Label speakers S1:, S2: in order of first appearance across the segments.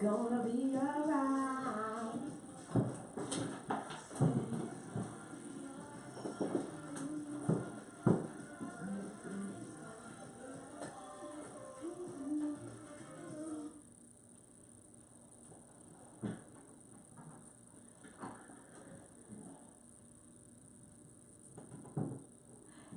S1: gonna be alright.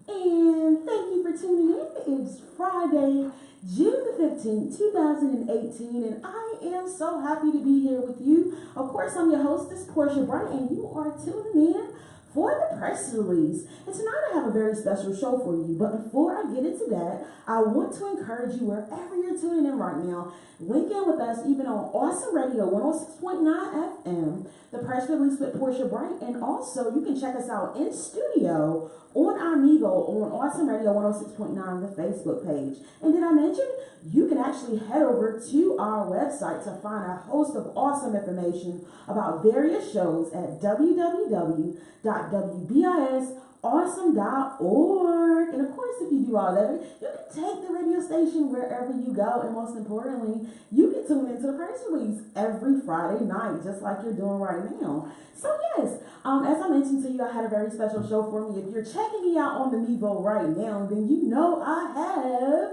S1: And thank you for tuning in. It's Friday, June the 15th, 2018, and I am so happy to be here with you. Of course, I'm your hostess, Portia Bright, and you are tuning in for the press release. And tonight I have a very special show for you. But before I get into that, I want to encourage you wherever you're tuning in right now, link in with us even on Awesome Radio 106.9 FM, the press release with Portia Bright, and also you can check us out in studio on our Amigo on Awesome Radio 106.9, the Facebook page. And did I mention you can actually head over to our website to find a host of awesome information about various shows at www.wbisawesome.org. And of course, if you do all that, you can take the radio station wherever you go. And most importantly, you can tune into the press release every Friday night, just like you're doing right now. So yes, as I mentioned to you, I had a very special show for me. If you're checking me out on the Mevo right now, then you know I have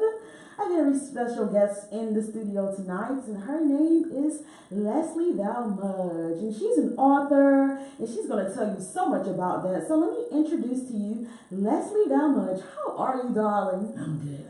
S1: a very special guest in the studio tonight, and her name is Lesley Val Mudge, and she's an author, and she's going to tell you so much about that. So let me introduce to you Lesley Val Mudge. How are you, darling?
S2: I'm good.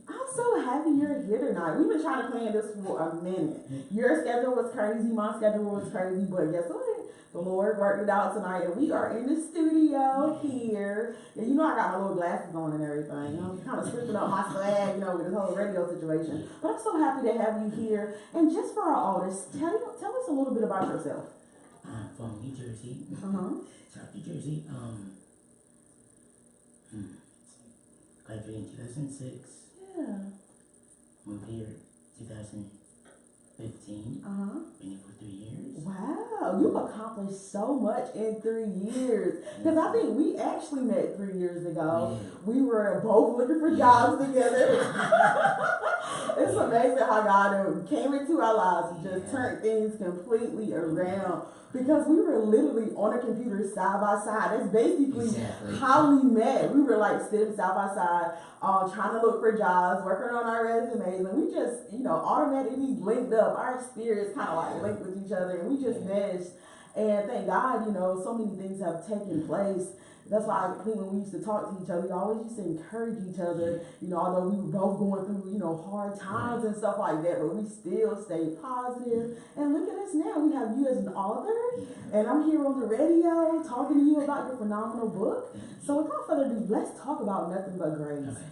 S1: I'm so happy you're here tonight. We've been trying to plan this for a minute. Your schedule was crazy, my schedule was crazy, but guess what? The Lord worked it out tonight, and we are in the studio here. And you know I got my little glasses on and everything. You know, kind of switching up my swag, you know, with this whole radio situation. But I'm so happy to have you here. And just for our audience, tell us a little bit about yourself.
S2: I'm from New Jersey. South New Jersey. Graduated in 2006.
S1: Yeah.
S2: Moved here 2015. Been here for 3 years.
S1: Wow, you've accomplished so much in 3 years. Because I think we actually met 3 years ago.
S2: Yeah.
S1: We were both looking for jobs together. It's amazing how God came into our lives and just turned things completely around. Because we were literally on a computer side by side. That's basically how we met. We were like sitting side by side, trying to look for jobs, working on our resumes, and we just, automatically linked up. Our spirits kind of like linked with each other, and we just meshed. And thank God, so many things have taken place. That's why I think when we used to talk to each other, we always used to encourage each other, although we were both going through, hard times and stuff like that, but we still stayed positive. And look at us now. We have you as an author, and I'm here on the radio talking to you about your phenomenal book. So without further ado, let's talk about Nothing But Grace.
S2: Okay.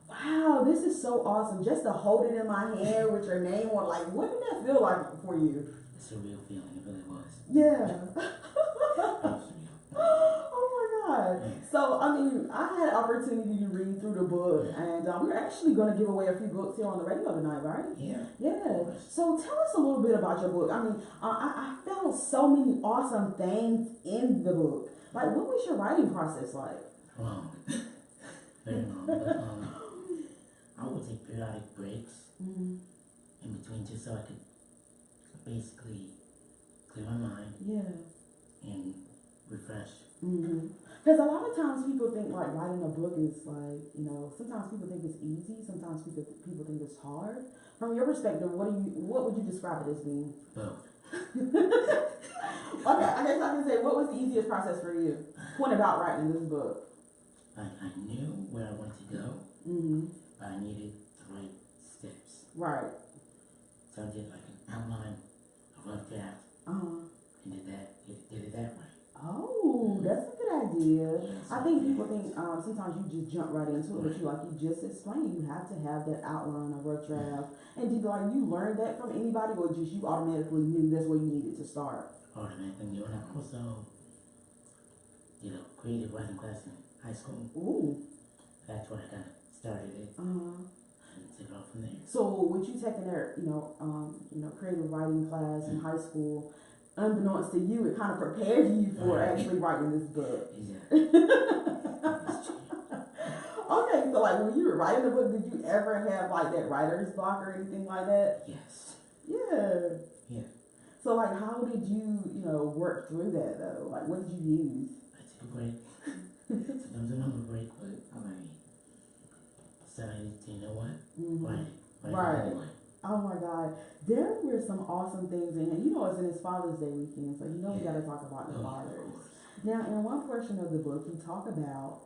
S1: Wow, this is so awesome. Just to hold it in my hand with your name on, like, what did that feel like for you?
S2: It's a real feeling. It really was.
S1: Yeah.
S2: Yeah.
S1: So, I had an opportunity to read through the book, and we're actually going to give away a few books here on the radio tonight, right?
S2: Yeah.
S1: Yeah. So, tell us a little bit about your book. I found so many awesome things in the book. Like, what was your writing process like?
S2: Long. Very long. But, I would take periodic breaks in between just so I could basically clear my mind and refresh.
S1: Because a lot of times people think like writing a book is like, sometimes people think it's easy, sometimes people think it's hard. From your perspective, what would you describe it as being?
S2: Both.
S1: Okay, I guess I can say, what was the easiest process for you when about writing this book?
S2: I knew where I wanted to go, but I needed the right steps.
S1: Right.
S2: So I did like an outline, a rough draft, and did it that way.
S1: Oh, that's a good idea. I think people think sometimes you just jump right into it, but you just explained, you have to have that outline, a rough draft. And did you learn that from anybody, or just you automatically knew that's where you needed to start?
S2: Automatically knew, and I also did a creative writing class in high school.
S1: Ooh.
S2: That's where I kind of started it. And took it off from there.
S1: So, with you taking that, creative writing class in high school, unbeknownst to you, it kind of prepared you for actually writing this book.
S2: Exactly.
S1: Okay, so like when you were writing the book, did you ever have like that writer's block or anything like that?
S2: Yes.
S1: Yeah.
S2: Yeah.
S1: So, like, how did you, work through that, though? Like, what did you use?
S2: I took a break. Sometimes I'm on a break, but I decided, you know what? Write it.
S1: Right. Oh my God. There were some awesome things in here. It's in his Father's Day weekend, so we got to talk about the fathers. Now, in one portion of the book, you talk about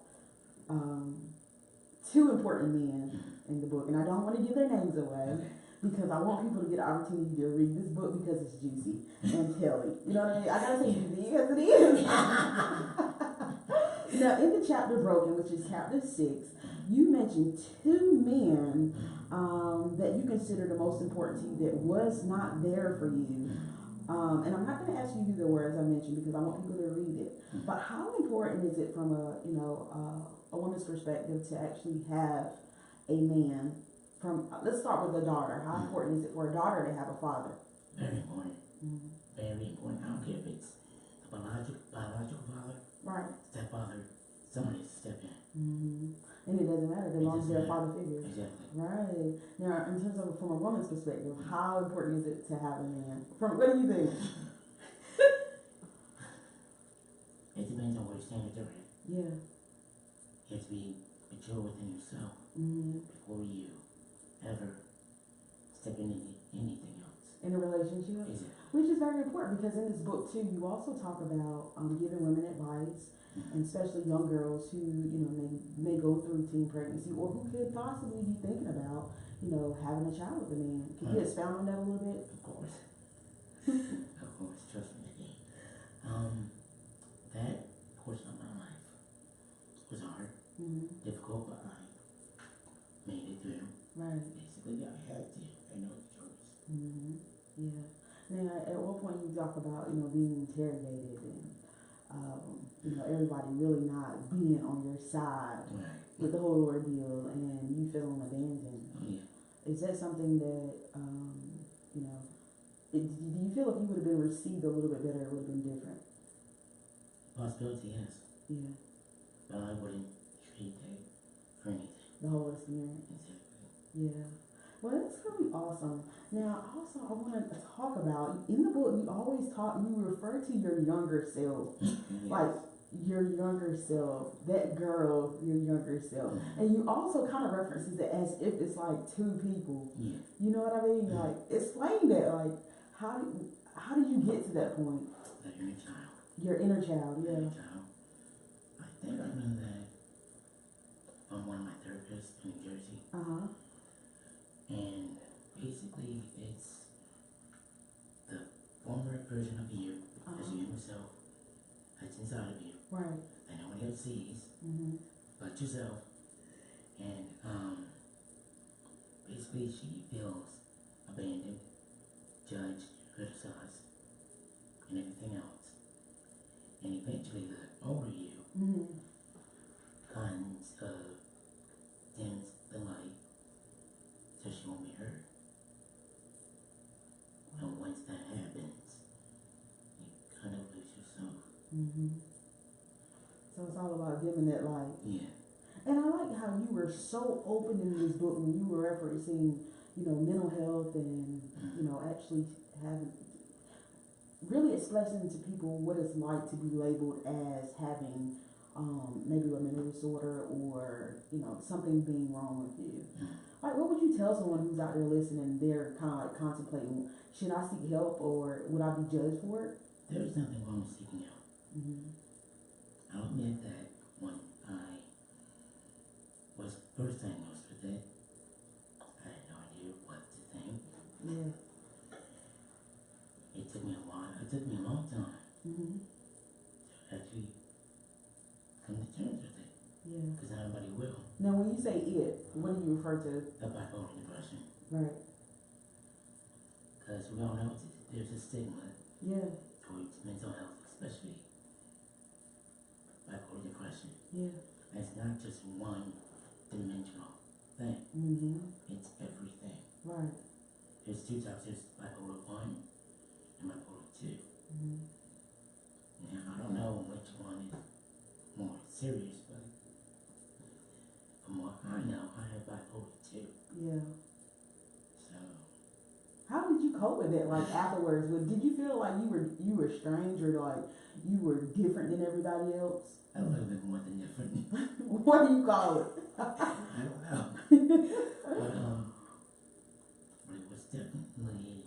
S1: two important men in the book, and I don't want to give their names away because I want people to get the opportunity to read this book because it's juicy and telly. You know what I mean? I gotta say juicy because it is. Now, in the chapter Broken, which is chapter 6, you mentioned two men that you consider the most important to you that was not there for you. And I'm not going to ask you who they were, as I mentioned, because I want people to read it. But how important is it from a woman's perspective to actually have a man let's start with the daughter. How important is it for a daughter to have a father?
S2: Very important. Very important. I don't care if it's the biological father,
S1: right?
S2: Stepfather, somebody to step in.
S1: And it doesn't matter as long as they're a father figure.
S2: Exactly.
S1: Right. Now, in terms of from a woman's perspective, how important is it to have a man? What do you think?
S2: It depends on where your standards are at.
S1: Yeah.
S2: You have to be mature within yourself before you ever step into anything else.
S1: In a relationship?
S2: Exactly.
S1: Which is very important because in this book too, you also talk about giving women advice, and especially young girls who may go through teen pregnancy or who could possibly be thinking about having a child with a man. Can you expound on that a little bit?
S2: Of course. Of course, trust me. That portion of my life was hard, difficult, but I made it through.
S1: Right.
S2: Basically, I had to. I know the choice.
S1: Yeah. Now, at what point you talk about being interrogated and everybody really not being on your side with the whole ordeal, and you feeling abandoned.
S2: Oh yeah.
S1: Is that something that do you feel like you would have been received a little bit better? It would have been different.
S2: Possibility, yes.
S1: Yeah.
S2: But I wouldn't trade that for anything.
S1: The whole experience.
S2: Exactly.
S1: Yeah. Well, that's really awesome. Now, also, I want to talk about, in the book, you refer to your younger self, like your younger self, that girl, your younger self. And you also kind of references it as if it's like two people.
S2: Yeah.
S1: You know what I mean? Like, explain that. Like, how did you get to that point?
S2: That inner child.
S1: Your inner child, yeah.
S2: Inner child. I think I know that from one of my therapists in New Jersey. And basically, it's the former version of you, as you yourself, that's inside of you.
S1: Right.
S2: That nobody else sees, but yourself. And basically, she feels abandoned, judged, criticized, and everything else. And eventually, the older you kinds of dims the light so she won't be heard. And once that happens, you kind of lose yourself.
S1: So it's all about dimming that light.
S2: Yeah.
S1: And I like how you were so open in this book when you were referencing, mental health and, actually really expressing to people what it's like to be labeled as having maybe a mental disorder or, something being wrong with you. Like, what would you tell someone who's out there listening and they're kind of like contemplating, should I seek help or would I be judged for it?
S2: There's nothing wrong with seeking help. I'll admit that when I was first diagnosed with it, I had no idea what to think.
S1: Yeah.
S2: It took me a while. It took me a long time to actually come to terms with it.
S1: Yeah.
S2: Because not everybody will.
S1: Now, when you say it, what do you refer to?
S2: The bipolar depression.
S1: Right.
S2: Because we all know there's a stigma towards mental health, especially bipolar depression.
S1: Yeah.
S2: And it's not just one dimensional thing. It's everything.
S1: Right.
S2: There's two types. There's bipolar 1 and bipolar 2. Now, I don't know which one is more serious, but from what I know, I have bipolar 2.
S1: Yeah.
S2: So.
S1: How did you cope with it? Like afterwards, did you feel like you were strange or like you were different than everybody else?
S2: A little bit more than different.
S1: What do you call it?
S2: I don't know. But it was definitely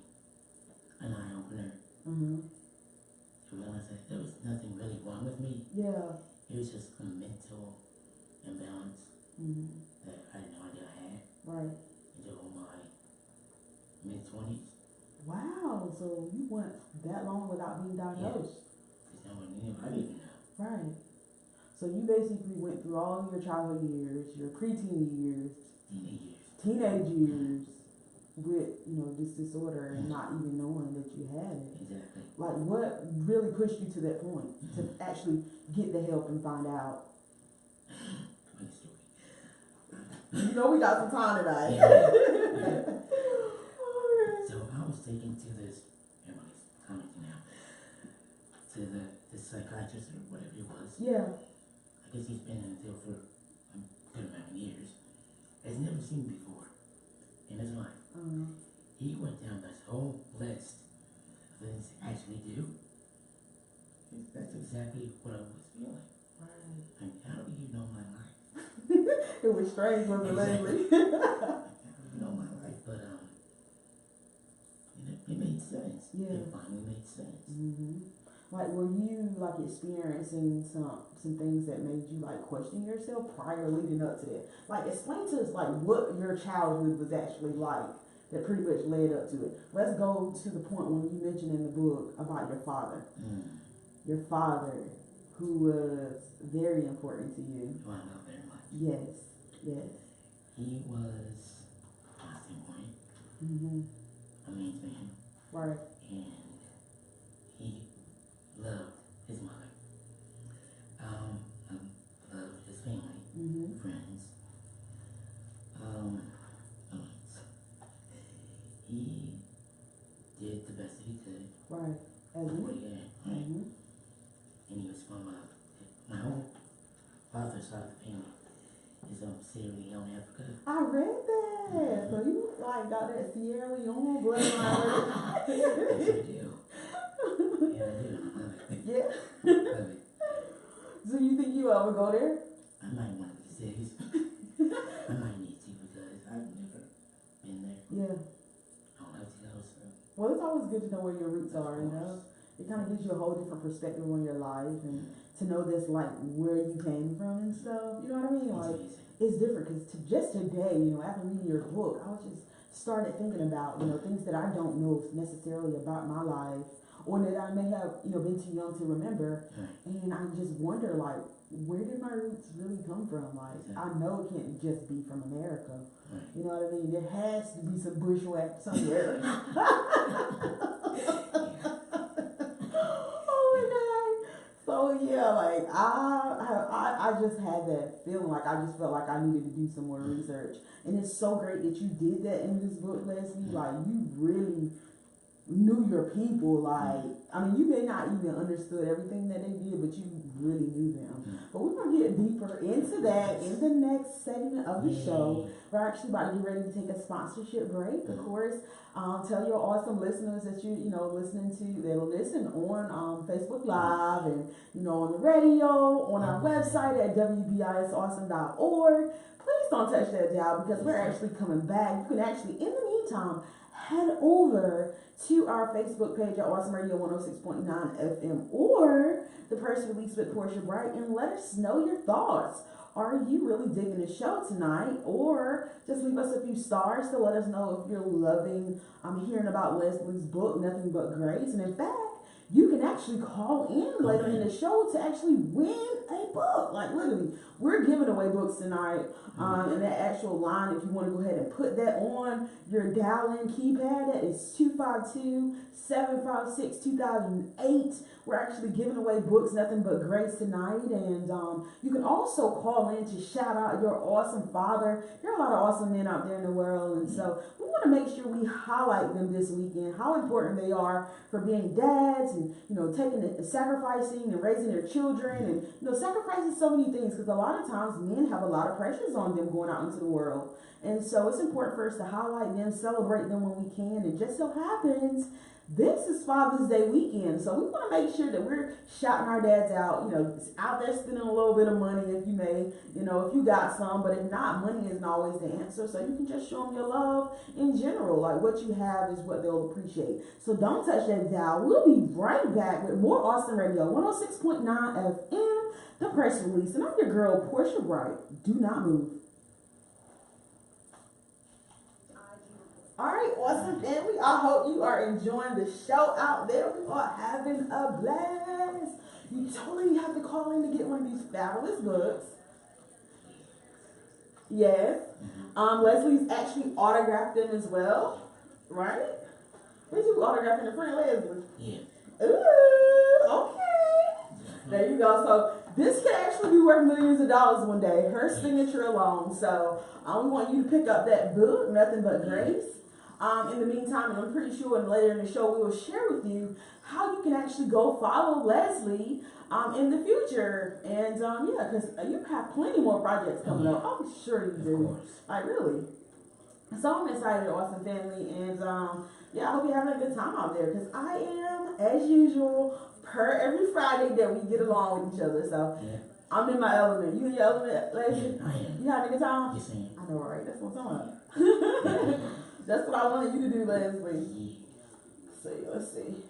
S2: an eye opener.
S1: Mm-hmm.
S2: To realize that there was nothing really wrong with me.
S1: Yeah.
S2: It was just a mental imbalance that I had no idea I had.
S1: Right.
S2: Until my mid-20s.
S1: Wow. So you went that long without being diagnosed.
S2: Because no one knew. I didn't even know.
S1: Right. So you basically went through all of your childhood years, your preteen years, teenage years with, this disorder and not even knowing that you had it.
S2: Exactly.
S1: Like what really pushed you to that point to actually get the help and find out?
S2: Funny story.
S1: We got some time tonight.
S2: Yeah. So I was taken to this, everybody's commenting now, to the psychiatrist or whatever it was.
S1: Yeah.
S2: I guess he's been in the field for a good amount of years. Has never seen me before in his life. He went down this whole list of things to actually do. That's exactly what I was feeling.
S1: Right.
S2: And how do you know my life?
S1: It was strange, wasn't it, Lesley?
S2: How do you know my life? But it made sense.
S1: Yeah.
S2: It finally made sense.
S1: Like, were you like experiencing some things that made you like question yourself prior leading up to that? Like, explain to us like what your childhood was actually like that pretty much led up to it. Let's go to the point when you mentioned in the book about your father. Your father, who was very important to you.
S2: Who I love very much.
S1: Yes.
S2: He was my standpoint, a man's man.
S1: Right.
S2: And he loved his mother. Loved his family, friends. He did the best that he could.
S1: Right. As
S2: with what he had, right? And he was from my whole father's side of the family is Sierra Leone, Africa.
S1: I read that. So you like got that Sierra Leone bloodline.
S2: Yes, I do. Yeah, I do. I love it.
S1: Yeah.
S2: Love it.
S1: So you think you ever go there?
S2: I might one of these days. I might need to because I've never been there.
S1: Yeah.
S2: I'll have to go, so.
S1: Well, it's always good to know where your roots are, It kind of gives you a whole different perspective on your life and to know this, like, where you came from and stuff. You know what I mean? Like, it's different because just today, after reading your book, I was just started thinking about, things that I don't know necessarily about my life or that I may have, been too young to remember. And I just wonder, like, where did my roots really come from? Like, I know it can't just be from America. You know what I mean? There has to be some bushwhack somewhere. So yeah, like I just had that feeling, like I just felt like I needed to do some more research, and it's so great that you did that in this book, Lesley. Like you really knew your people. Like I mean, you may not even understood everything that they did, but you really knew them. But we're gonna get deeper into that in the next segment of the show. We're actually about to get ready to take a sponsorship break, of course. Tell your awesome listeners that listening to, they'll listen on Facebook Live and, on the radio, on our website at wbisawesome.org. Please don't touch that dial because we're actually coming back. You can actually, in the meantime, head over to our Facebook page at Awesome Radio 106.9 FM or the Press Release with Portia Bright and let us know your thoughts. Are you really digging the show tonight? Or just leave us a few stars to let us know if you're loving hearing about Lesley's book, Nothing But Grace. And in fact, you can actually call in later in the show to actually win a book. Like literally, we're giving away books tonight. And that actual line, if you want to go ahead and put that on your dial-in keypad, that is 252-756-2008. We're actually giving away books, Nothing But Grace tonight. And you can also call in to shout out your awesome father. There are a lot of awesome men out there in the world. And so we want to make sure we highlight them this weekend, how important they are for being dads, and, sacrificing and raising their children and, sacrificing so many things, because a lot of times men have a lot of pressures on them going out into the world. And so it's important for us to highlight them, celebrate them when we can. And just so happens, this is Father's Day weekend, so we want to make sure that we're shouting our dads out, out there spending a little bit of money if you may, if you got some, but if not, money isn't always the answer, so you can just show them your love in general. Like, what you have is what they'll appreciate. So don't touch that dial. We'll be right back with more Awesome Radio, 106.9 FM, the press release, and I'm your girl, Portia Bright. Do not move. All right, awesome family. I hope you are enjoying the show out there. We are having a blast. You totally have to call in to get one of these fabulous books. Yes. Lesley's actually autographed them as well, right? Did you autograph in the front, Lesley?
S2: Yeah.
S1: Ooh, okay. There you go. So this could actually be worth millions of dollars one day. Her signature alone. So we want you to pick up that book, Nothing But Grace. In the meantime, and I'm pretty sure later in the show we will share with you how you can actually go follow Lesley in the future. And because you have plenty more projects coming up. I'm sure you do. Like, really. So I'm excited, awesome family. And I hope you're having a good time out there, because I am, as usual, per every Friday that we get along with each other. So I'm in my element. You in your element, Lesley?
S2: I am.
S1: You having a good time?
S2: Yes, I am.
S1: I know, right? That's what I'm talking about. That's what I wanted you to do, Lesley. Let's see.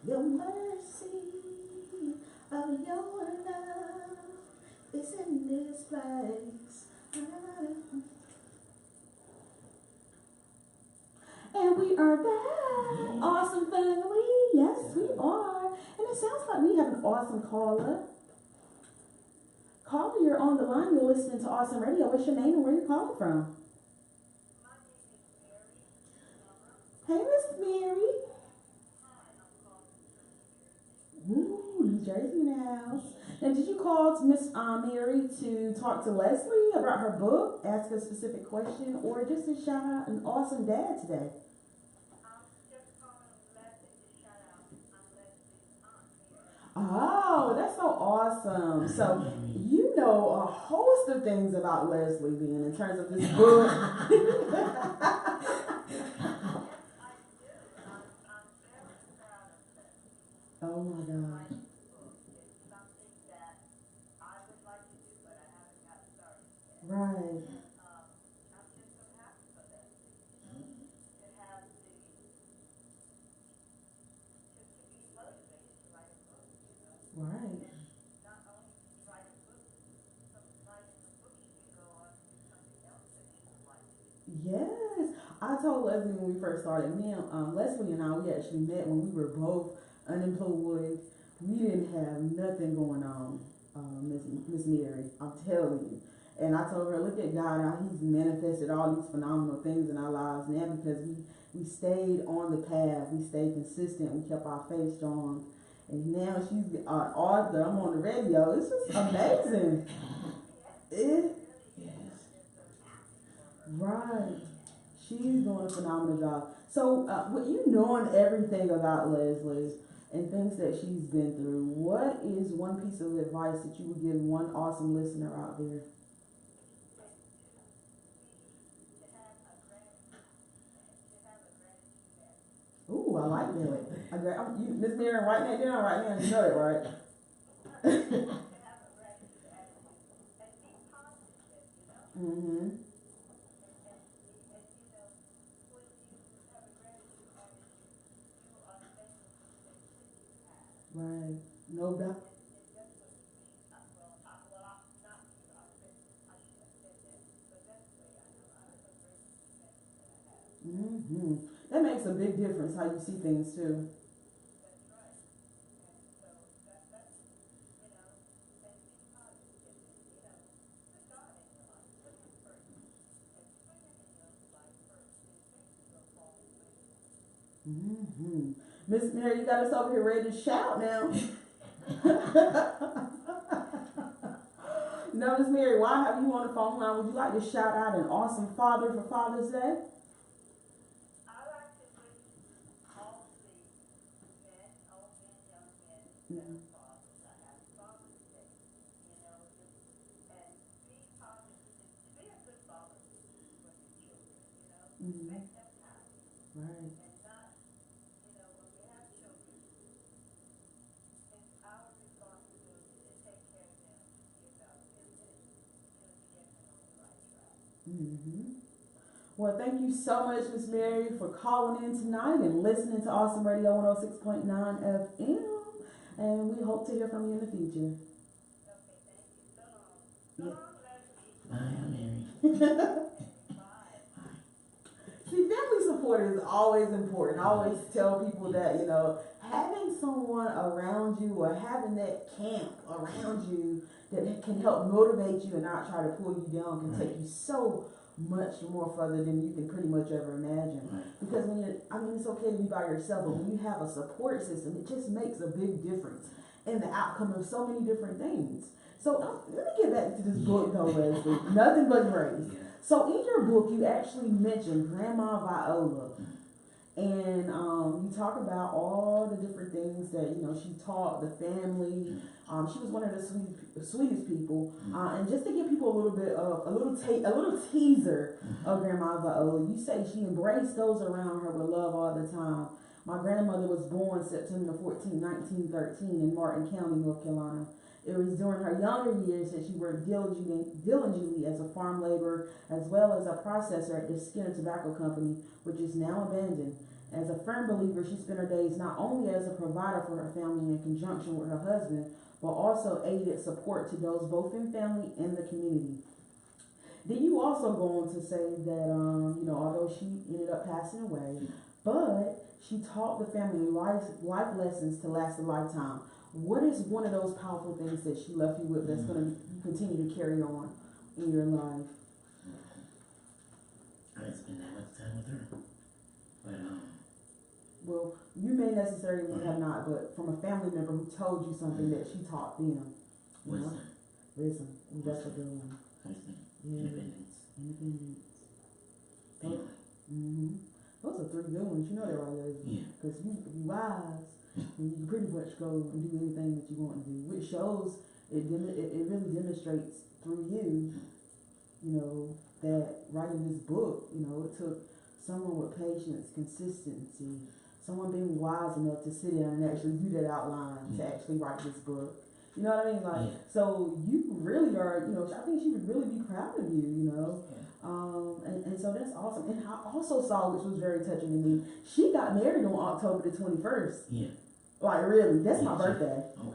S1: Your mercy of your love is in this place. And we are back. Awesome family. Yes, we are. And it sounds like we have an awesome caller. Caller, you're on the line. You're listening to Awesome Radio. What's your name and where you calling from? Hey, Miss Mary. Ooh, New Jersey now. And did you call to Miss Mary to talk to Lesley about her book, ask a specific question, or just to shout out an awesome dad today?
S3: Just calling Lesley to shout out Lesley's aunt.
S1: Oh, that's so awesome. So you know a host of things about Lesley being in terms of this book. Oh my God.
S3: It's something that I would like to do, but I haven't got started yet.
S1: Right.
S3: I'm just so happy for that. To have just to be motivated to write a book,
S1: Right.
S3: Not only to write a book, from writing a book, you can go on to do something else that you would like to do.
S1: Yes. I told Lesley when we first started, Lesley and I, we actually met when we were both unemployed. We didn't have nothing going on, Miss Mary. I'm telling you. And I told her, look at God, how He's manifested all these phenomenal things in our lives now, because we stayed on the path, we stayed consistent, we kept our faith strong. And now she's an author. I'm on the radio. It's just amazing. Right. She's doing a phenomenal job. So, with you knowing everything about Lesley, and things that she's been through, what is one piece of advice that you would give one awesome listener out there? Ooh, I like that. Miss Mary, writing that down right now. You know it, right? Mm-hmm. Right. No doubt. Mm-hmm. That makes a big difference how you see things too. Mm-hmm. Miss Mary, you got us over here ready to shout now. Now, Miss Mary, why have you on the phone line? Would you like to shout out an awesome father for Father's Day? Mm-hmm. Right. Mm-hmm. Well, thank you so much, Miss Mary, for calling in tonight and listening to Awesome Radio 106.9 FM. And we hope to hear from you in the future.
S2: Bye, Mary.
S1: See, family support is always important. I always tell people that, you know, having someone around you or having that camp around you that can help motivate you and not try to pull you down can take you so much more further than you can pretty much ever imagine. Because when you're, I mean, it's okay to be by yourself, but when you have a support system, it just makes a big difference in the outcome of so many different things. So let me get back to this book though, Lesley. Nothing But Grace. So in your book, you actually mentioned Grandma Viola. And you talk about all the different things that, you know, she taught the family. She was one of the sweetest people. And just to give people a little bit of, a little teaser of Grandma Viola, you say she embraced those around her with love all the time. My grandmother was born September 14, 1913 in Martin County, North Carolina. It was during her younger years that she worked diligently as a farm laborer as well as a processor at the Skinner Tobacco Company, which is now abandoned. As a firm believer, she spent her days not only as a provider for her family in conjunction with her husband, but also aided support to those both in family and the community. Then you also go on to say that, you know, although she ended up passing away, but she taught the family life lessons to last a lifetime. What is one of those powerful things that she left you with that's going to continue to carry on in your life?
S2: I didn't spend that much time with her. But,
S1: well, you may necessarily have not, but from a family member who told you something that she taught them.
S2: wisdom.
S1: Wisdom. That's a good one.
S2: Wisdom.
S1: Yeah. Independence.
S2: Family.
S1: Mm-hmm. Those are three good ones. You know that, right, Lesley?
S2: Yeah.
S1: Because you wise, and you can pretty much go and do anything that you want to do, which shows it really demonstrates through you, you know, that writing this book, you know, it took someone with patience, consistency, someone being wise enough to sit down and actually do that outline to actually write this book. You know what I mean? Like, so you really are, you know, I think she would really be proud of you, you know. And so that's awesome. And I also saw, which was very touching to me, she got married on October the 21st.
S2: Yeah.
S1: Like, really, that's my birthday.
S2: Oh, wow.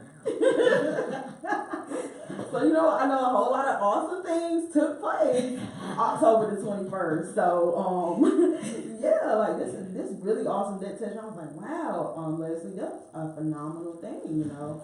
S1: So, you know, I know a whole lot of awesome things took place October the 21st. So, yeah, like this really awesome that touch. I was like, wow, Lesley, that's a phenomenal thing, you know.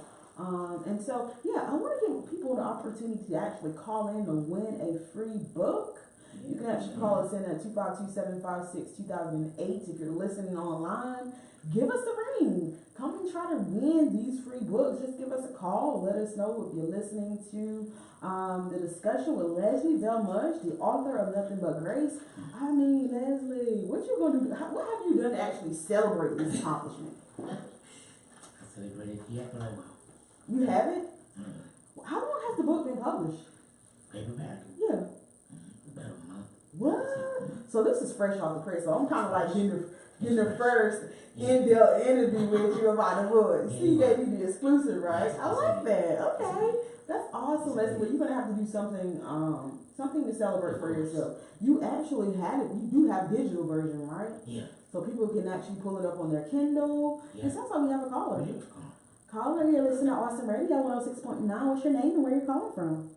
S1: And so, yeah, I want to give people the opportunity to actually call in to win a free book. You can actually call us in at 252-756-2008. If you're listening online, give us a ring. Come and try to win these free books. Just give us a call. Let us know if you're listening to the discussion with Lesley Val Mudge, the author of Nothing But Grace. I mean, Lesley, what you gonna do? What have you done to actually celebrate this accomplishment?
S2: I celebrated yet, but I will.
S1: You haven't?
S2: Mm.
S1: How long has the book been published?
S2: Paperback?
S1: Yeah.
S2: About a month.
S1: What? So this is fresh off the press. So I'm kind of like getting the first
S2: Yeah.
S1: in-depth interview with you about the book.
S2: Yeah.
S1: See, you gave me the exclusive, right?
S2: Yes,
S1: I like that.
S2: yes.
S1: Okay. That's awesome, Lesley. But you're gonna have to do something, something to celebrate for yourself. You actually had it. You do have digital version, right?
S2: Yeah.
S1: So people can actually pull it up on their Kindle.
S2: Yeah.
S1: It sounds like we have a caller.
S2: Yeah.
S1: Caller, you're listening to Awesome Radio 106.9. What's your name and where you calling from?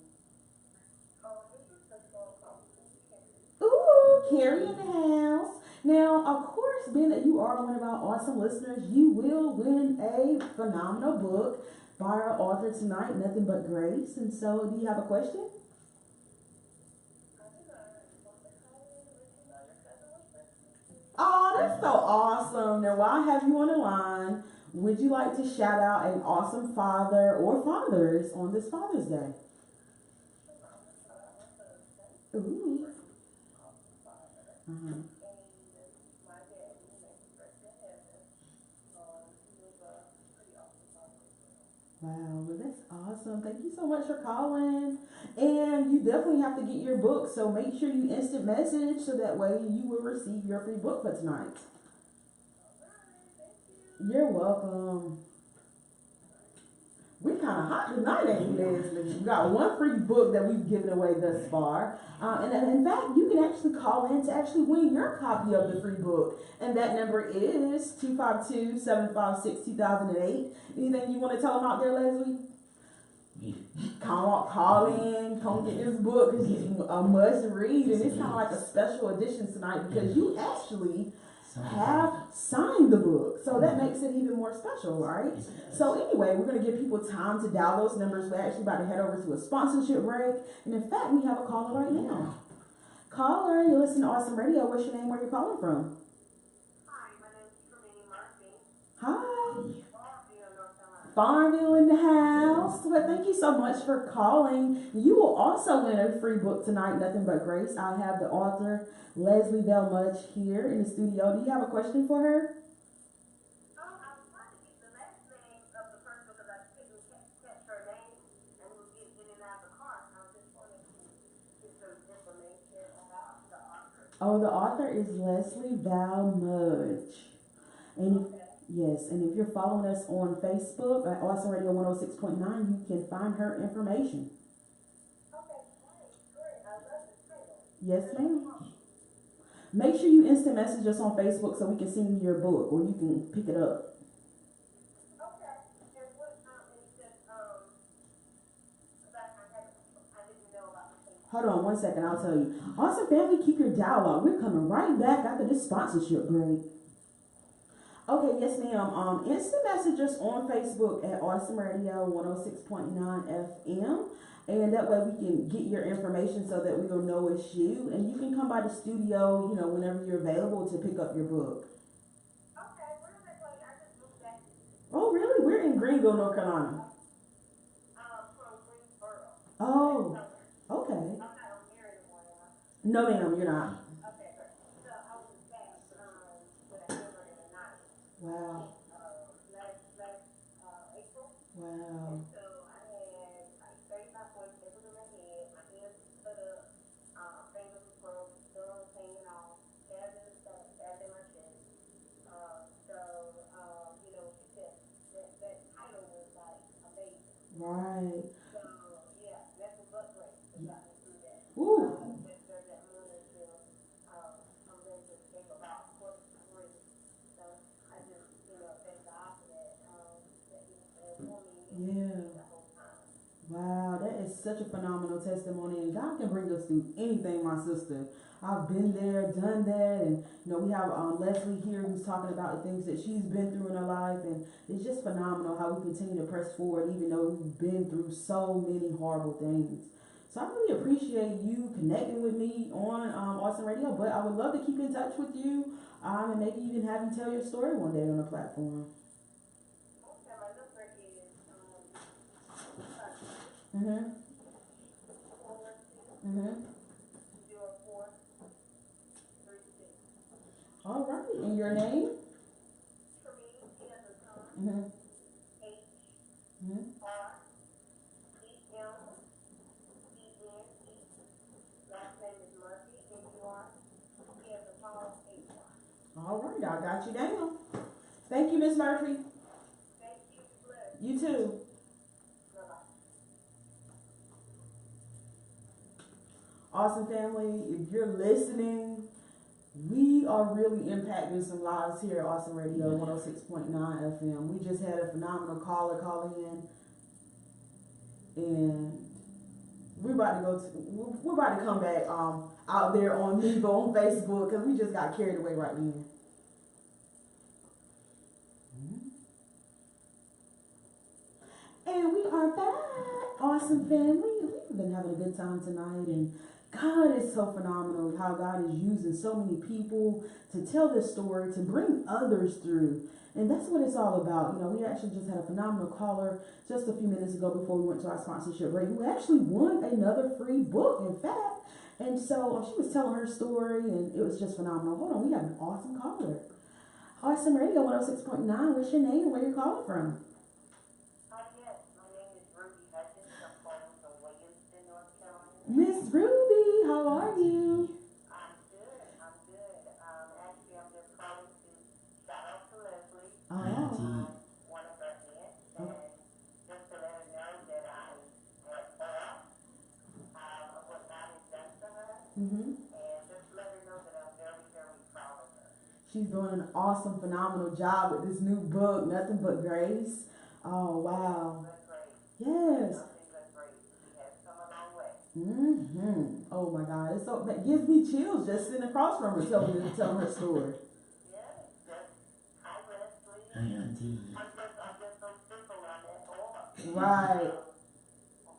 S1: Ooh, Carrie in the house. Now, of course, being that you are one of our awesome listeners, you will win a phenomenal book by our author tonight, Nothing But Grace. And so, do you have a question? Oh, that's so awesome. Now, while I have you on the line, would you like to shout out an awesome father or fathers on this Father's Day? Ooh. Uh-huh. Wow, well, that's awesome. Thank you so much for calling. And you definitely have to get your book, so make sure you instant message so that way you will receive your free book for tonight. You're welcome. We're kind of hot tonight, ain't we, Lesley? We got one free book that we've given away thus far. And in fact, you can actually call in to actually win your copy of the free book. And that number is 252-756-2008. Anything you want to tell them out there, Lesley?
S2: Yeah.
S1: Call in, come get this book because it's a must read. And it's kind of like a special edition tonight because you actually have signed the book. So that makes it even more special, right? So anyway, we're going to give people time to dial those numbers. We're actually about to head over to a sponsorship break. And in fact, we have a caller right now. Caller, you listen to Awesome Radio. What's your name? Where are you calling from?
S3: Hi, my name is Tremaine Murphy.
S1: Hi.
S3: Farmville, North Carolina.
S1: Farmville in the house. Well, thank you so much for calling. You will also win a free book tonight, Nothing But Grace. I have the author, Lesley Val Mudge, here in the studio. Do you have a question for her?
S3: I was trying to get the last name of the person because I couldn't catch her name and we were getting in and out of the car. I was just wanting to get some information about the author.
S1: Oh, the author is Lesley Val Mudge. And yes, and if you're following us on Facebook at Awesome Radio 106.9, you can find her information.
S3: Okay, great. I love the title.
S1: Yes, ma'am. Make sure you instant message us on Facebook so we can send you your book or you can pick it up.
S3: Okay. And what is just that I didn't know about the thing.
S1: Hold on 1 second, I'll tell you. Awesome family, keep your dialogue. We're coming right back after this sponsorship break. Okay, yes ma'am. Instant message us on Facebook at Awesome Radio 106.9 FM. And that way we can get your information so that we'll know it's you. And you can come by the studio, whenever you're available to pick up your book.
S3: Okay, where is it going? I just moved back.
S1: Oh, really? We're in Greenville, North Carolina.
S3: From Greensboro.
S1: Oh, okay.
S3: I'm not on here anymore, am I?
S1: No ma'am, you're not.
S3: Okay, great. So I was back with a hammer and a knife.
S1: Wow.
S3: Last April.
S1: Wow.
S3: And so I had like 35 points everywhere in my head. My hands were cut up. Fingers were broke. Thumbs hanging off. Stabbed in the stomach. Stabbed in my chest. That title was like amazing.
S1: Right.
S3: So yeah, that's a butt break that got me through that.
S1: Ooh.
S3: Just during that moment until I'm ready to think about what's free. So I just, thank God for that. That He was there for me
S1: Yeah.
S3: the whole time.
S1: Wow, that is such a phenomenal testimony, and God can bring us through anything, my sister. I've been there, done that, and we have Lesley here who's talking about the things that she's been through in her life, and it's just phenomenal how we continue to press forward even though we've been through so many horrible things. So I really appreciate you connecting with me on Awesome Radio, but I would love to keep in touch with you and maybe even have you tell your story one day on the platform.
S3: Okay, my number is
S1: Mm-hmm.
S3: 0436.
S1: All right, and your name?
S3: For me, he has a son.
S1: Mm-hmm. All right, I got you down. Thank you, Miss Murphy.
S3: Thank you, Bless.
S1: You too.
S3: Bye-bye.
S1: Awesome family, if you're listening, we are really impacting some lives here at Awesome Radio 106.9 FM. We just had a phenomenal caller call in, and we're about to come back out there on Mevo on Facebook because we just got carried away right then. And we are back, awesome family. We've been having a good time tonight, and God is so phenomenal how God is using so many people to tell this story, to bring others through. And that's what it's all about. You know, we actually just had a phenomenal caller just a few minutes ago before we went to our sponsorship break who actually won another free book, in fact. And so she was telling her story, and it was just phenomenal. Hold on, we got an awesome caller. Awesome Radio 106.9. What's your name and where you calling from?
S3: Yes, my name is Ruby Hutchins. I'm calling from Williamston, North Carolina.
S1: Miss Ruby, how are you?
S3: I'm good. Actually, I'm just calling to shout out to Lesley,
S1: Oh.
S3: one of her aunts, and just to let her know that I am proud of what God has done for her,
S1: Mm-hmm.
S3: and just let her know that I'm very, very proud of her.
S1: She's doing an awesome, phenomenal job with this new book, Nothing But Grace. Oh, wow.
S3: That's great.
S1: Yes.
S3: Nothing but great. She has come a long way.
S1: Mm-hmm. Oh, my God. It's so, that gives me chills just sitting across from her telling her story.
S3: Yeah, just hi Lesley.
S2: Hi, Auntie.
S3: I'm just so simple on that all.
S1: Right.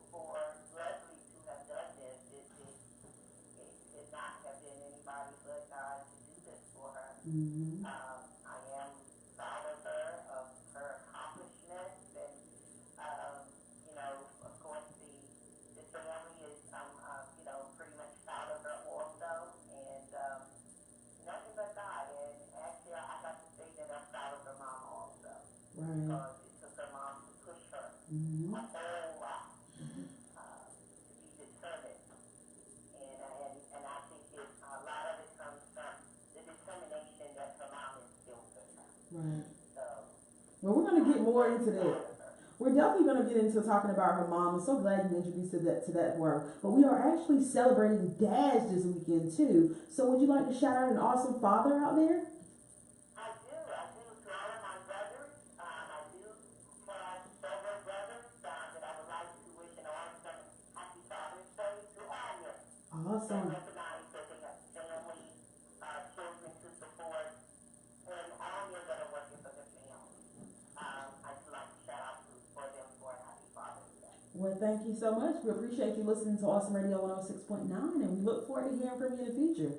S3: For Lesley to have done this, it could not have been anybody but God to do this for her.
S1: Mm-hmm.
S3: I am proud of her accomplishments, and of course the family is pretty much proud of her also, and nothing but God. And actually, I have to say that I'm proud of her mom also,
S1: Right.
S3: because it took her mom to push her
S1: Mm-hmm.
S3: a whole lot to be determined, and I think a lot of it comes from the determination that her mom instilled in her.
S1: Right.
S3: So,
S1: Well, we're going to get more into that. We're definitely going to get into talking about her mom. I'm so glad you introduced to that word. But we are actually celebrating dads this weekend, too. So would you like to shout out an awesome father out there?
S3: I do. To all of my brothers, I do have several brothers that I would like to wish an awesome happy Father's Day to all of them.
S1: Awesome.
S3: And recognize that they have family, children to support, and all of them that are working for their family. I'd like to shout out for them for a happy Father's Day.
S1: Well, thank you so much. We appreciate you listening to Awesome Radio 106.9, and we look forward to hearing from you in the future.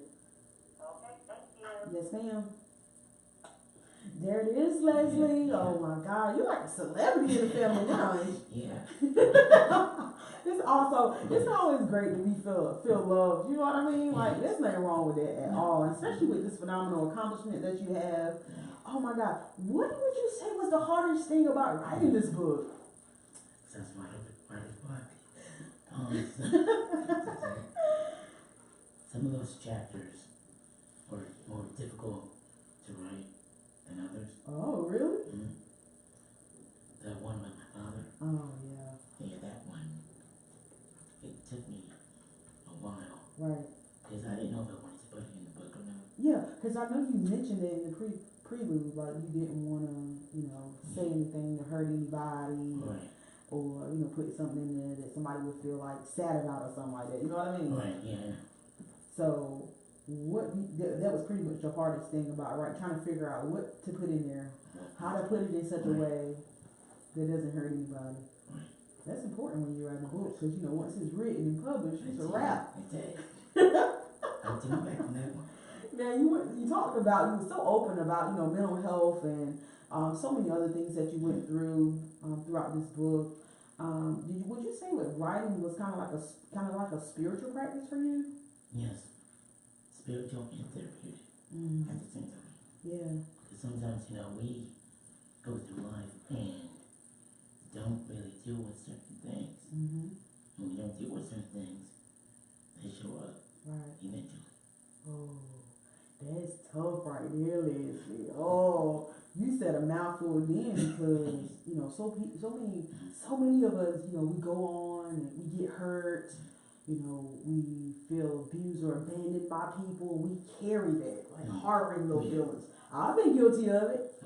S3: Okay, thank you.
S1: Yes, ma'am. There it is, Lesley. Oh, my God. You're like a celebrity in the family now, ain't you?
S2: Yeah.
S1: It's always great to be feel loved. You know what I mean? Like, there's nothing wrong with that at all, especially with this phenomenal accomplishment that you have. Oh, my God. What would you say was the hardest thing about writing this book?
S2: That's my hardest part. Some of those chapters were more difficult to write than others.
S1: Oh, really?
S2: Mm-hmm. That one with my father.
S1: Oh, yeah.
S2: Yeah, that one. It took me a while.
S1: Right.
S2: Because I didn't know if I wanted to put it in the book or not.
S1: Yeah, because I know you mentioned it in the prelude, like you didn't want to, say anything to hurt anybody.
S2: Right.
S1: Or, put something in there that somebody would feel like sad about or something like that. You know what I mean?
S2: Right, yeah.
S1: So, that was pretty much the hardest thing about trying to figure out what to put in there, how to put it in such a way that doesn't hurt anybody.
S2: Right.
S1: That's important when you're writing a book, because, once it's written and published, it's a wrap.
S2: I did. I'll take back on that one.
S1: Now, you talked about, you were so open about, mental health and so many other things that you went through throughout this book. Would you say that writing was kind of like a spiritual practice for you?
S2: Yes. Spiritual and therapeutic at the same time.
S1: Yeah.
S2: Because sometimes, we go through life and don't really deal with certain things.
S1: Mm-hmm.
S2: When we don't deal with certain things, they show up
S1: Right.
S2: eventually.
S1: Oh, that's tough right right there, Lesley. Oh, you said a mouthful then because so many of us, we go on and we get hurt. We feel abused or abandoned by people. We carry that, like harboring those feelings. I've been guilty of it.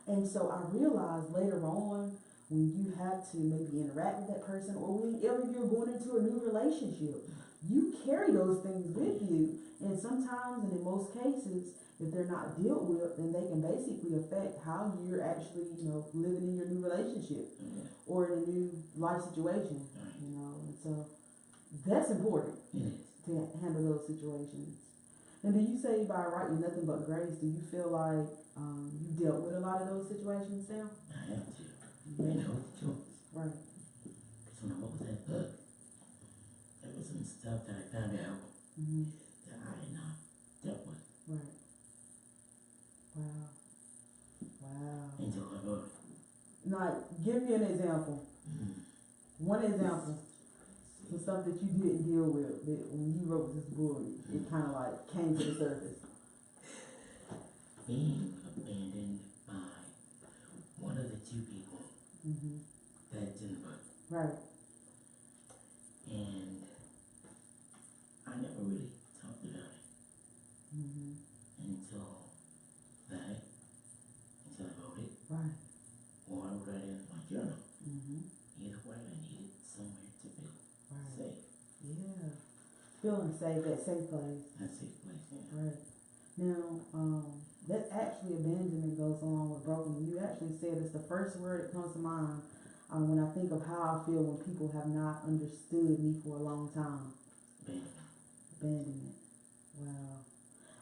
S1: And so I realized later on when you have to maybe interact with that person or whenever you're going into a new relationship, you carry those things with you. And sometimes, and in most cases, if they're not dealt with, then they can basically affect how you're actually, living in your new relationship or in a new life situation, And so that's important to handle those situations. And do you say by writing nothing but grace, do you feel like you dealt with a lot of those situations now?
S2: I have to. I know the choice.
S1: Right.
S2: Because when I wrote that book, there was some stuff that I found out that I had not dealt with.
S1: Right. Wow.
S2: Until I wrote it.
S1: Now, give me an example. One example. Some stuff that you didn't deal with that when you wrote this book, it kind of like came to the surface.
S2: Being abandoned by one of the two people that's in the book.
S1: Right.
S2: And I never really talked about it until I wrote it.
S1: Right.
S2: Or I wrote it in my journal. Either way, I needed somewhere to feel safe.
S1: Yeah. Feeling safe, that safe place.
S2: That safe place, yeah.
S1: Right. Now, that actually abandonment goes along with broken. You actually said it's the first word that comes to mind when I think of how I feel when people have not understood me for a long time. Abandonment. Wow.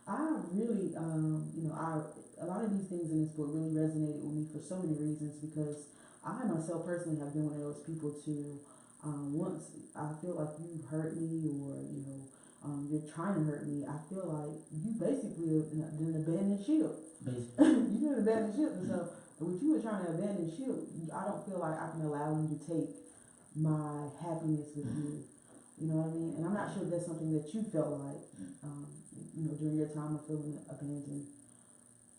S1: I really, a lot of these things in this book really resonated with me for so many reasons because I myself personally have been one of those people too. Once I feel like you hurt me or, you're trying to hurt me, I feel like you basically an abandoned ship. You're an abandoned ship. And so when you were trying to abandon ship, I don't feel like I can allow you to take my happiness with you. You know what I mean? And I'm not sure if that's something that you felt like, during your time of feeling abandoned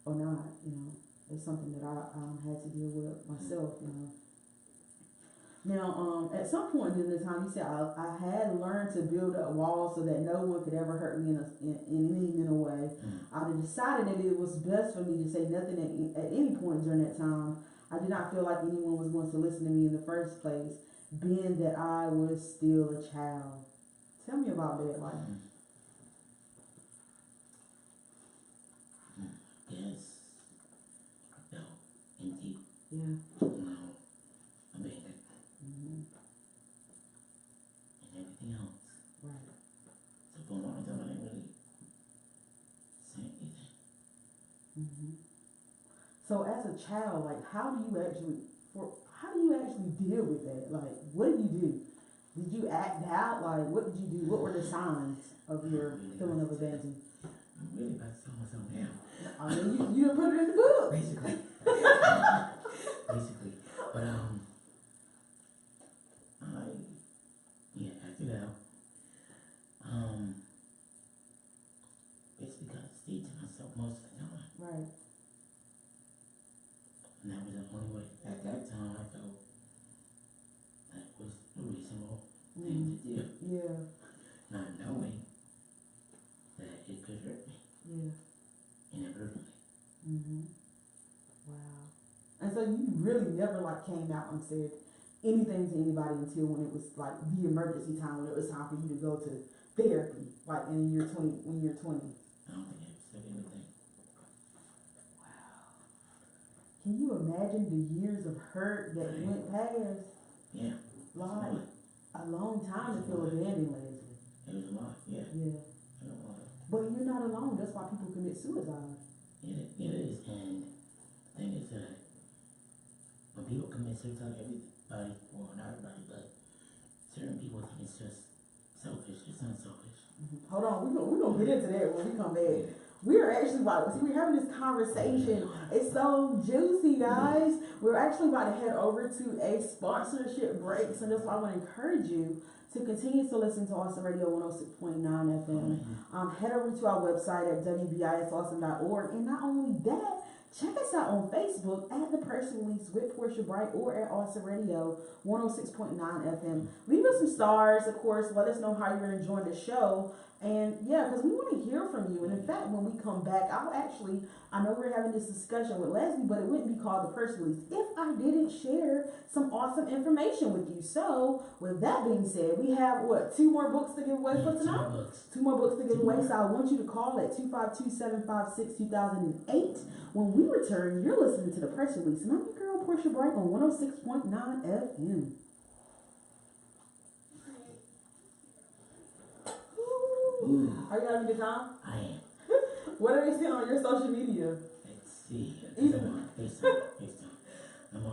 S1: or not. It's something that I had to deal with myself, Now, at some point in the time, you said I had learned to build a wall so that no one could ever hurt me in any mental way. I decided that it was best for me to say nothing at any point during that time. I did not feel like anyone was going to listen to me in the first place, being that I was still a child. Tell me about that, like.
S2: Yes. I felt empty.
S1: Yeah.
S2: Abandoned. And everything else.
S1: Right.
S2: So for a long time, I didn't really say anything.
S1: So as a child, like, how do you actually deal with that? Like, what did you do? Did you act out? Like, what did you do? What were the signs of your feeling of abandonment?
S2: I'm really about to tell myself now.
S1: I mean, you put it in the book.
S2: Basically. But, I acted out. Basically got to stay to myself most of the time.
S1: Right.
S2: And that was the only way. At that time, I felt that was a reasonable thing to do.
S1: Yeah.
S2: Not knowing that it could hurt me.
S1: Yeah.
S2: Inadvertently.
S1: Wow. And so you really never came out and said anything to anybody until when it was like the emergency time, when it was time for you to go to therapy, like when you're 20.
S2: I don't think I ever said anything.
S1: Wow. Can you imagine the years of hurt that went past?
S2: Yeah.
S1: Like a long time to feel abandoned, Lesley.
S2: It was a lot, yeah.
S1: Yeah.
S2: It was a lot.
S1: But you're not alone. That's why people commit suicide.
S2: It is. And the thing is that when people commit suicide, everybody, well, not everybody, but certain people think it's just selfish. It's not selfish.
S1: Hold on, we're gonna get into that when we come back. We're actually we're having this conversation. It's so juicy, guys. We're actually about to head over to a sponsorship break, so that's why I want to encourage you to continue to listen to Awesome Radio 106.9 FM. Head over to our website at wbisawesome.org. And not only that, check us out on Facebook at The Person Release with Portia Bright or at Awesome Radio 106.9 FM. Leave us some stars, of course. Let us know how you're enjoying the show. And yeah, because we want to hear from you. And in fact, when we come back, I know we're having this discussion with Lesley, but it wouldn't be called The Person Release if I didn't share some awesome information with you. So with that being said, we have two more books to give away for tonight? Two more books to give away. So I want you to call at 252-756-2008. When we return, you're listening to The Person Release. And I'm your girl, Portia Bright on 106.9 FM. Are you having a good time?
S2: I am.
S1: What are they saying on your social media?
S2: Let's see.
S1: Even
S2: I'm on FaceTime. I'm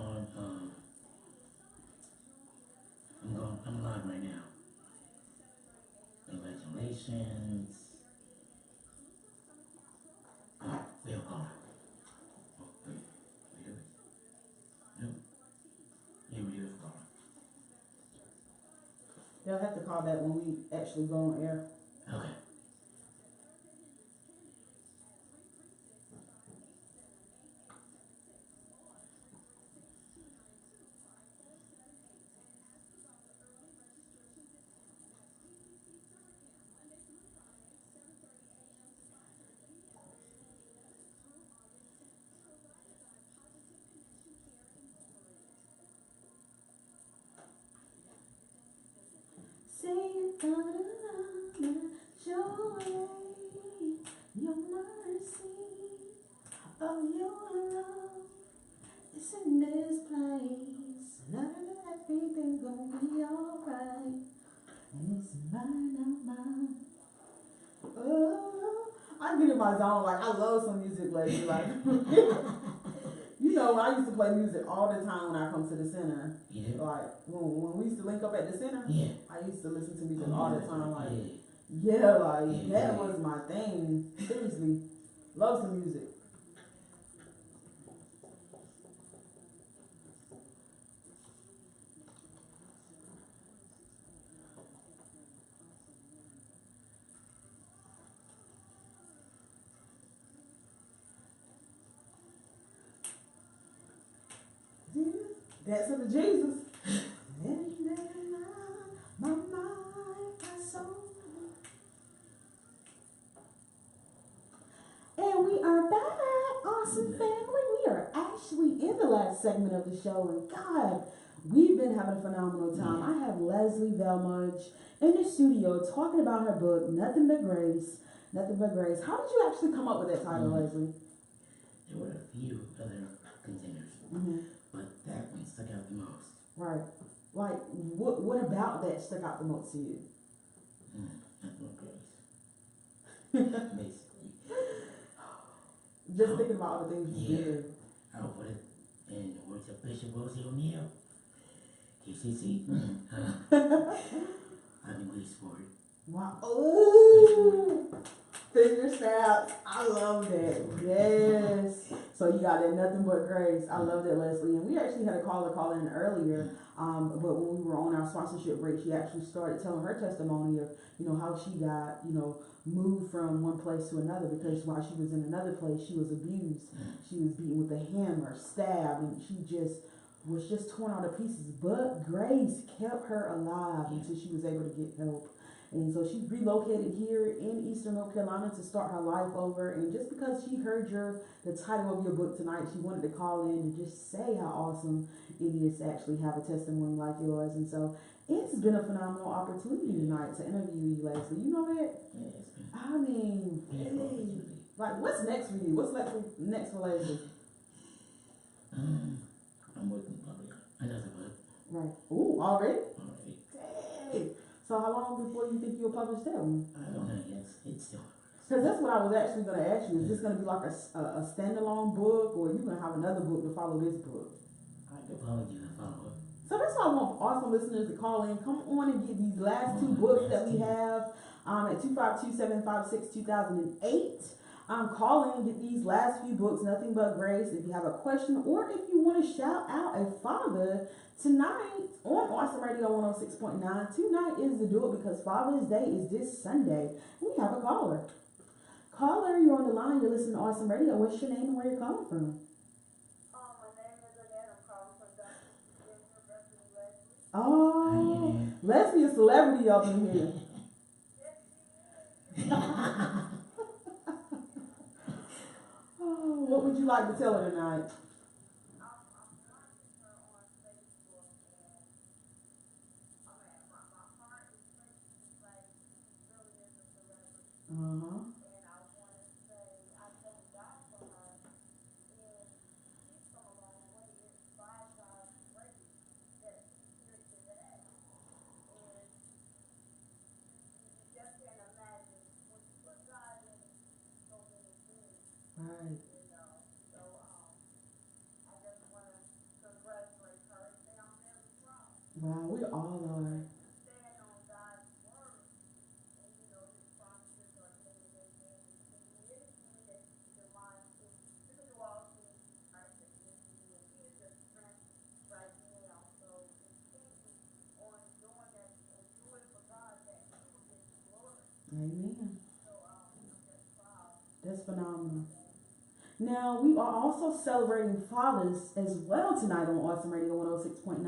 S2: on, I'm live right now. Congratulations. Oh, we'll call. Oh, wait. No. Yeah, we do it for.
S1: They'll have to call that when we actually go on air.
S2: Okay.
S1: Your mercy, oh your love, it's in this place. Everything's gonna be alright, and it's mine. Oh, I get in my zone. Like I love some music lately. Like you know, I used to play music all the time when I come to the center.
S2: Yeah.
S1: Like when we used to link up at the center.
S2: Yeah.
S1: I used to listen to music all the time. Like.
S2: Yeah.
S1: Yeah, that was my thing. Seriously. Love some music. Dancing to Jesus. My mind, my soul. And we are back, awesome family. We are actually in the last segment of the show, and God, we've been having a phenomenal time. I have Lesley Val Mudge in the studio talking about her book, Nothing But Grace. Nothing But Grace. How did you actually come up with that title, Lesley?
S2: There were a few other contenders, but that one stuck out the most.
S1: Right. Like, what about that stuck out the most to you?
S2: Nothing But Grace. Basically.
S1: Just thinking about all the things you did.
S2: Oh, what it, in the words of Bishop Rosie O'Neill, KCC, I've been Grace for it.
S1: Wow. Ooh. Finger snaps. I love that. Yes. So you got that Nothing But Grace. I love that, Lesley. And we actually had a caller call in earlier. But when we were on our sponsorship break, she actually started telling her testimony of, how she got, moved from one place to another, because while she was in another place, she was abused. She was beaten with a hammer, stabbed, and she was torn out to pieces. But Grace kept her alive until she was able to get help. And so she relocated here in Eastern North Carolina to start her life over. And just because she heard the title of your book tonight, she wanted to call in and just say how awesome it is to actually have a testimony like yours. And so it's been a phenomenal opportunity tonight to interview you, Lesley. You know that?
S2: Yeah, it's been.
S1: I mean, really. Like, what's next for you? What's next for Lesley?
S2: I'm working on another book.
S1: Right. Ooh, already?
S2: Already.
S1: Dang. So how long before you think you'll publish that one?
S2: I don't know yet. It's still.
S1: Because that's what I was actually going to ask you. Is this going to be like a standalone book, or are you going to have another book to follow this book?
S2: I could probably do the follow-up.
S1: So that's why I want awesome listeners to call in. Come on and get these last two books that we have at 252-756-2008. I'm calling, get these last few books, Nothing But Grace. If you have a question or if you want to shout out a father tonight on Awesome Radio 106.9, tonight is the Do It Because Father's Day is this Sunday. We have a caller. Caller, you're on the line. You're listening to Awesome Radio. What's your name and where you're calling from?
S3: My name is Annette. I'm calling from Lesley.
S1: Oh, Lesley is a celebrity up in here. Oh, what would you like to tell her tonight?
S3: I'm watching her on Facebook, and my heart is breaking. Like, she really is a celebrity.
S1: Uh-huh.
S3: And I want to say, I thank God for her. And she's come a long way. It's 5,000 ways that she's here today. And you just can't imagine when you put God in so many things.
S1: Right.
S3: So I just want to congratulate her and say I'm very proud.
S1: Wow, we all are.
S3: Stand on God's word, and His promises are things and anything that your mind to. You can do all things right that you and He is your strength right now. So continue on doing that and do it for God that He will get the glory.
S1: Amen.
S3: So I'm just proud.
S1: That's phenomenal. Now, we are also celebrating fathers as well tonight on Awesome Radio 106.9.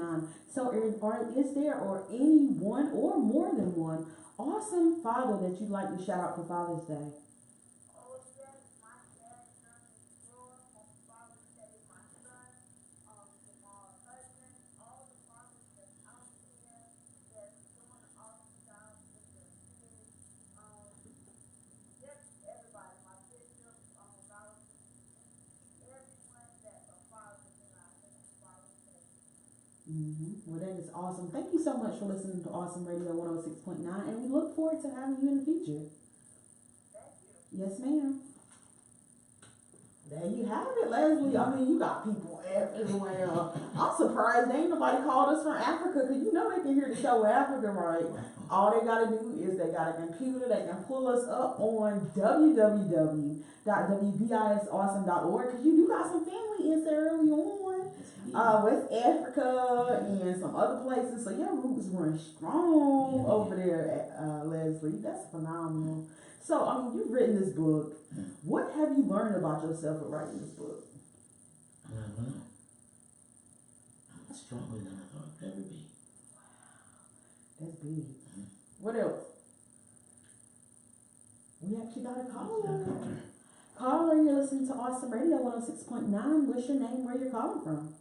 S1: So, is there any one or more than one awesome father that you'd like to shout out for Father's Day?
S3: Oh, yes, my dad turned his floor on Father's Day, my son, my husband, all the fathers that's out there that's doing an awesome job with their kids. Just everybody, my bishop, everyone that's a father tonight on Father's Day.
S1: Well, that is awesome. Thank you so much for listening to Awesome Radio 106.9, and we look forward to having you in the future.
S3: Thank you.
S1: Yes, ma'am. There you have it, Lesley. I mean, you got people everywhere. I'm surprised ain't nobody called us from Africa, because you know they can hear the show in Africa, right? All they got to do is they got a computer. They can pull us up on www.wbisawesome.org, because you do got some family in there early on. West Africa and some other places. So your roots run strong over there, Lesley. That's phenomenal. So, I mean, you've written this book. What have you learned about yourself with writing this book?
S2: I'm stronger than I thought I could ever be.
S1: That's big. What else? We actually got a caller. Caller, you're listening to Awesome Radio 106.9. What's your name? Where you're calling from?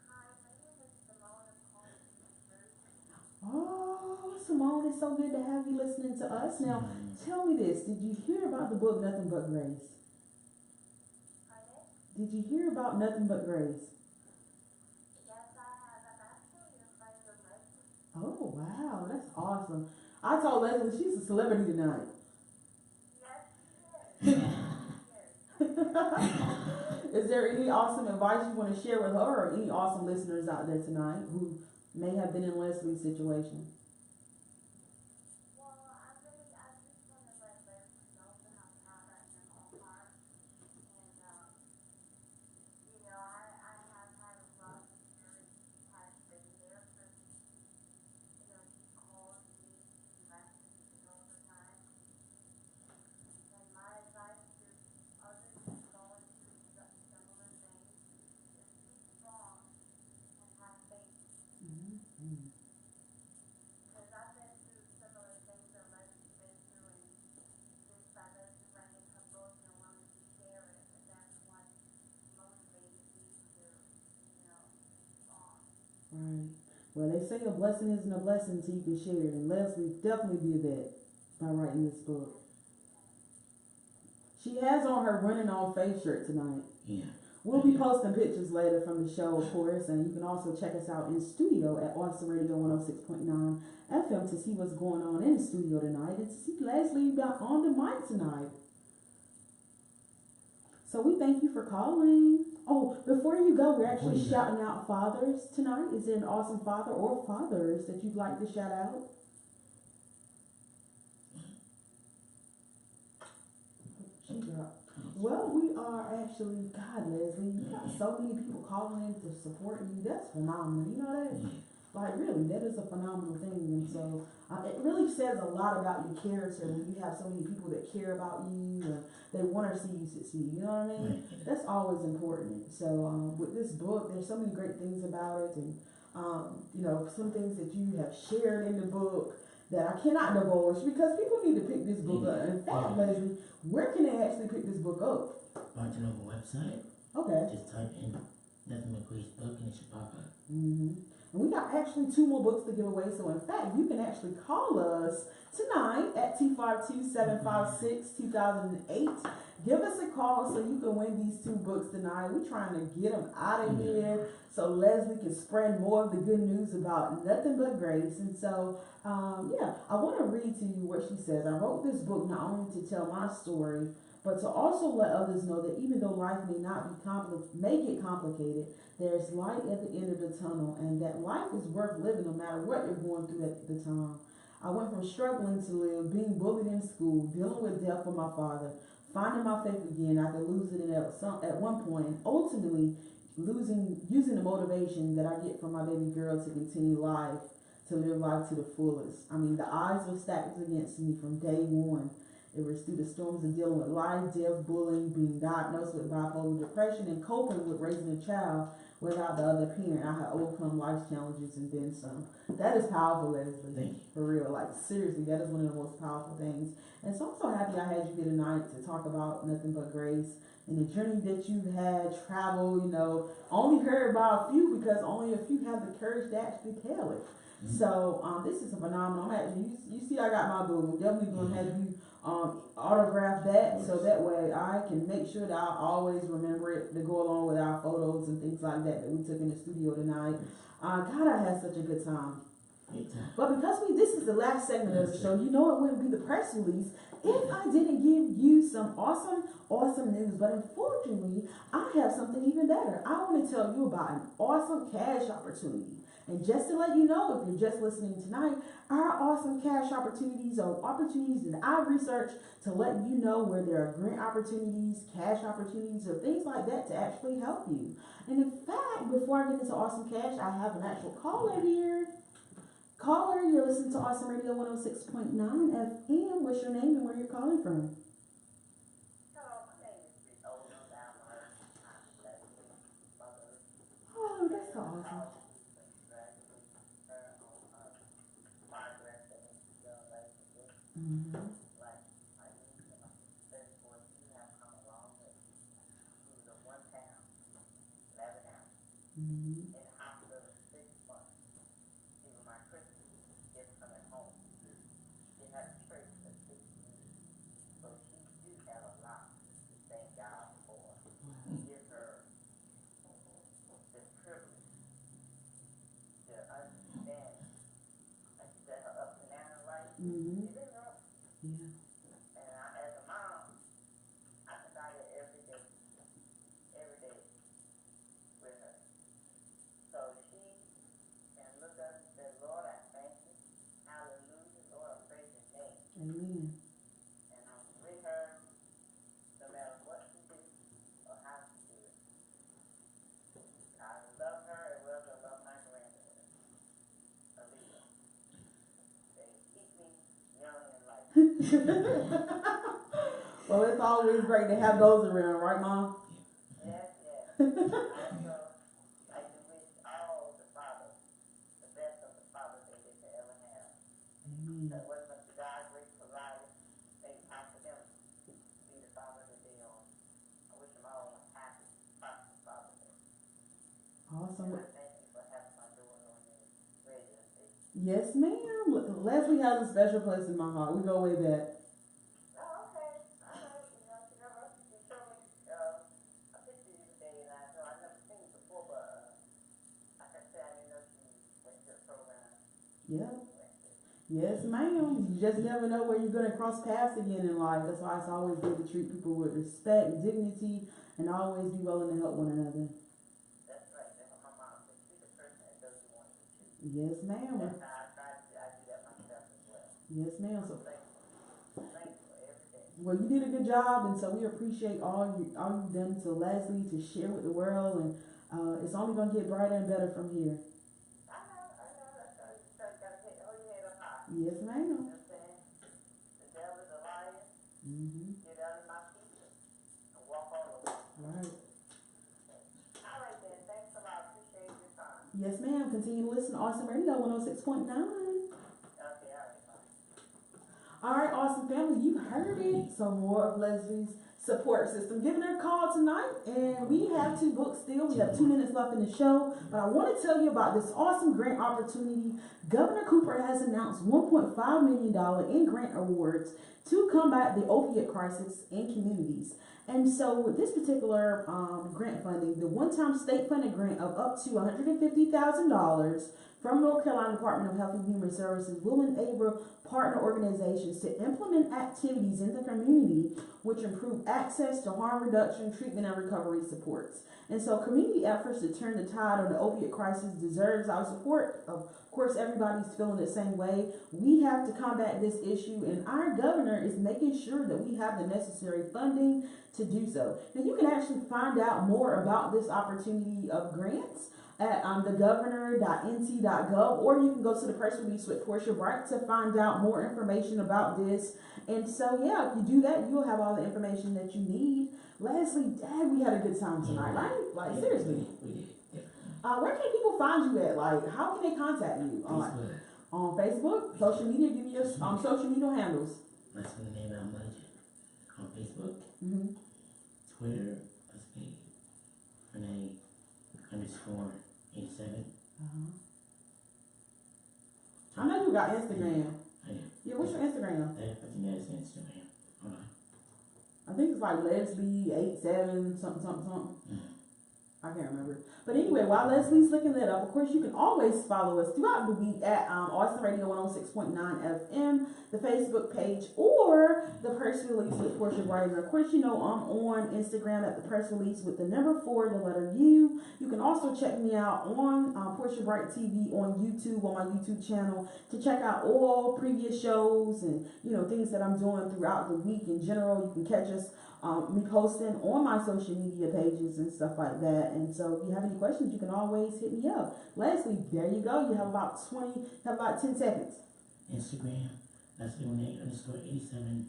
S3: Hi, my name is Simone. I'm calling from New Jersey.
S1: Oh, Simone, it's so good to have you listening to us. Now, tell me this. Did you hear about the book Nothing But Grace?
S3: Pardon?
S1: Did you hear about Nothing But Grace?
S3: Yes, I have. I'm actually a friend of Lesley.
S1: Oh, wow. That's awesome. I told Lesley she's a celebrity tonight.
S3: Yes,
S1: Is there any awesome advice you want to share with her or any awesome listeners out there tonight who may have been in Leslie's situation?
S3: Well, I just want to let Lesley know how proud I am of her. And, I have had a rough experience the past 3 years since, she called me, she messaged me all the time. And my advice to others who's going through similar things is be strong and have faith. Because I've been through similar things that Leslie's been through, and since I Lesley read in her book and wanted to share it, and that's what motivated me to, be strong.
S1: Right. Well, they say a blessing isn't a blessing until you can share it, and Lesley definitely did that by writing this book. She has on her Running on Faith shirt tonight.
S2: Yeah.
S1: We'll be posting pictures later from the show, of course, and you can also check us out in studio at Awesome Radio 106.9 FM to see what's going on in the studio tonight and to see Lesley on the mic tonight. So we thank you for calling. Oh, before you go, we're actually shouting out fathers tonight. Is there an awesome father or fathers that you'd like to shout out? She Yeah. Well, we are actually, God, Lesley, you got so many people calling in to support you. That's phenomenal. You know that? Like, really, that is a phenomenal thing. And so it really says a lot about your character when you have so many people that care about you and they want to see you succeed. You know what I mean? That's always important. So with this book, there's so many great things about it. And, you know, some things that you have shared in the book that I cannot divulge because people need to pick this book up. In fact, Lesley, where can they actually pick this book up?
S2: Barnes & Noble website.
S1: Okay.
S2: Just type in Lesley McQueen's book and it should pop up.
S1: Mm-hmm. And we got actually 2 more books to give away. So in fact, you can actually call us tonight at 252-756-2008. Give us a call so you can win these 2 books tonight. We're trying to get them out of here so Lesley can spread more of the good news about nothing but grace. And so, I want to read to you what she says. I wrote this book not only to tell my story, but to also let others know that even though life may not be may get complicated, there's light at the end of the tunnel, and that life is worth living no matter what you're going through at the time. I went from struggling to live, being bullied in school, dealing with death with my father, finding my faith again after losing it at one point, and ultimately using the motivation that I get from my baby girl to continue life, to live life to the fullest. I mean, the odds were stacked against me from day one. It was through the storms of dealing with life, death, bullying, being diagnosed with bipolar depression, and coping with raising a child without the other parent. I had overcome life's challenges and then some. That is powerful, Lesley.
S2: Thank you.
S1: For real. Like, seriously, that is one of the most powerful things. And so I'm so happy I had you here tonight to talk about nothing but grace and the journey that you've had, travel, you know. Only heard about a few because only a few have the courage to actually tell it. Mm-hmm. So this is a phenomenal. You see I got my book. I'm definitely going to have you autograph that so that way I can make sure that I always remember it to go along with our photos and things like that we took in the studio tonight. God, I had such a good time. But because this is the last segment of the show, you know it wouldn't be the press release if I didn't give you some awesome news. But unfortunately, I have something even better. I want to tell you about an awesome cash opportunity. And just to let you know, if you're just listening tonight, our awesome cash opportunities are opportunities that I researched to let you know where there are grant opportunities, cash opportunities, or things like that to actually help you. And in fact, before I get into awesome cash, I have an actual caller here. Caller, you're listening to Awesome Radio 106.9 FM. What's your name and where you're calling from?
S3: Hello, my name is AwesomeRadio. I'm Lesley Val Mudge.
S1: Oh, that's so awesome. Mm-hmm.
S3: Like, I need to first boy, you have come a long way. You was a 1 pound, 11 ounce, in the hospital 6 months. Even my Christmas gift coming home. She had a church for 6 years. So she do have a lot to thank God for. Give her the privilege to understand. Like she said, her ups and downs, right?
S1: Mm-hmm.
S3: She been rough.
S1: Yeah.
S3: And as a mom, I can die here every day with her. So she can look up and say, Lord, I thank you. Hallelujah. Lord, I praise your name.
S1: Amen.
S3: And I'm with her no matter what she do or how she do it. I love her as well as I love my granddaughter, Aaliyah. They keep me young and light.
S1: Well, it's always great to have those around, right, Mom?
S3: Yes, yes. I also like to wish all the fathers the best of the fathers that they could ever have.
S1: Amen.
S3: That wasn't up to God, great provider. Make time for them to be the father that they are. I wish them all a happy, prosperous Father's Day.
S1: Awesome.
S3: And I thank you for having my daughter on your radio station.
S1: Yes, ma'am. Lesley has a special place in my heart. We go way back.
S3: Oh, okay. All right. You know, she showed me a picture the other day, and I know I've never seen it before, but like I said, I didn't know she went to a program.
S1: Yeah. Yes, ma'am. You just never know where you're going to cross paths again in life. That's why it's always good to treat people with respect, dignity, and always be willing to help one another.
S3: That's right. That's what my mom said. She's the person that does you want to treat.
S1: Yes, ma'am.
S3: That's how I do that myself as well.
S1: Yes, ma'am. So,
S3: Thank you for everything.
S1: Well, you did a good job, and so we appreciate all you've done to Lesley to share with the world, and it's only gonna get brighter and better from here.
S3: I know, that's right. You gotta hold your head up high.
S1: Yes, ma'am.
S3: You know what I'm saying? The devil is a liar. Get out of my feet and walk all over.
S1: Right.
S3: All right then, thanks a lot. Appreciate your time.
S1: Yes, ma'am. Continue to listen to Awesome Radio 106.9.
S3: Okay, all right, bye.
S1: All right, awesome family, you heard it. Some more of Leslie's support system. Giving her a call tonight, and we have 2 books still. We have 2 minutes left in the show, but I want to tell you about this awesome grant opportunity. Governor Cooper has announced $1.5 million in grant awards to combat the opiate crisis in communities. And so with this particular grant funding, the one-time state-funded grant of up to $150,000 from North Carolina Department of Health and Human Services will enable partner organizations to implement activities in the community which improve access to harm reduction, treatment, and recovery supports. And so community efforts to turn the tide on the opiate crisis deserves our support. Of course, everybody's feeling the same way. We have to combat this issue, and our governor is making sure that we have the necessary funding to do so. Now, you can actually find out more about this opportunity of grants at thegovernor.nc.gov, or you can go to the press release with Portia Bright to find out more information about this. And so, yeah, if you do that, you'll have all the information that you need. Lesley, Dad, we had a good time tonight, right? Like, seriously.
S2: We did.
S1: Where can people find you at? Like, how can they contact you? On Facebook, social media? Give me your social media handles.
S2: Lesley Val Mudge on Facebook, Twitter, Lesley Renee _87.
S1: I know you got Instagram.
S2: I do.
S1: Yeah, what's your Instagram?
S2: I think that's Instagram. Hold on.
S1: I think it's like Lesley87 something. I can't remember. But anyway, while Leslie's looking that up, of course, you can always follow us throughout the week at Awesome Radio 106.9 FM, the Facebook page, or the press release with Portia Bright. And of course, you know I'm on Instagram at the press release with the number 4, the letter U. You can also check me out on Portia Bright TV on YouTube, on my YouTube channel, to check out all previous shows and, you know, things that I'm doing throughout the week in general. You can catch us me posting on my social media pages and stuff like that. And so if you have any questions, you can always hit me up. Lesley, there you go. You have about 10 seconds.
S2: Instagram, Lesley Renee _87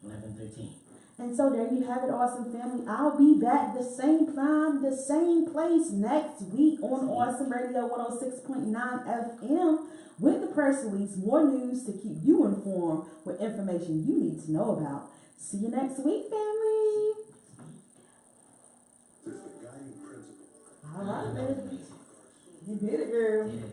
S2: 1113.
S1: And so there you have it, awesome family. I'll be back the same time, the same place next week on Awesome Radio 106.9 FM with the press release, more news to keep you informed with information you need to know about. See you next week, family. All right, baby. You did it, girl.
S2: Yeah.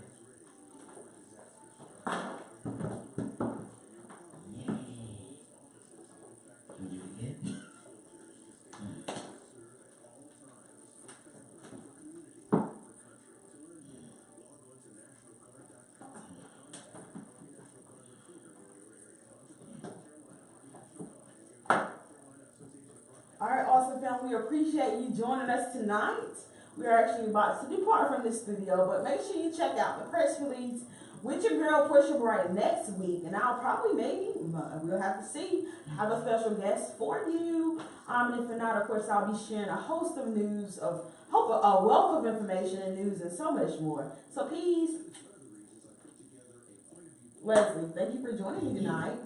S1: All right, awesome family. We appreciate you joining us tonight. We are actually about to depart from the studio, but make sure you check out the press release with your girl Portia Bright next week, and I'll probably we'll have to see, have a special guest for you. And if not, of course, I'll be sharing a host of news, a wealth of information and news, and so much more. So peace. Lesley, thank you for joining me tonight.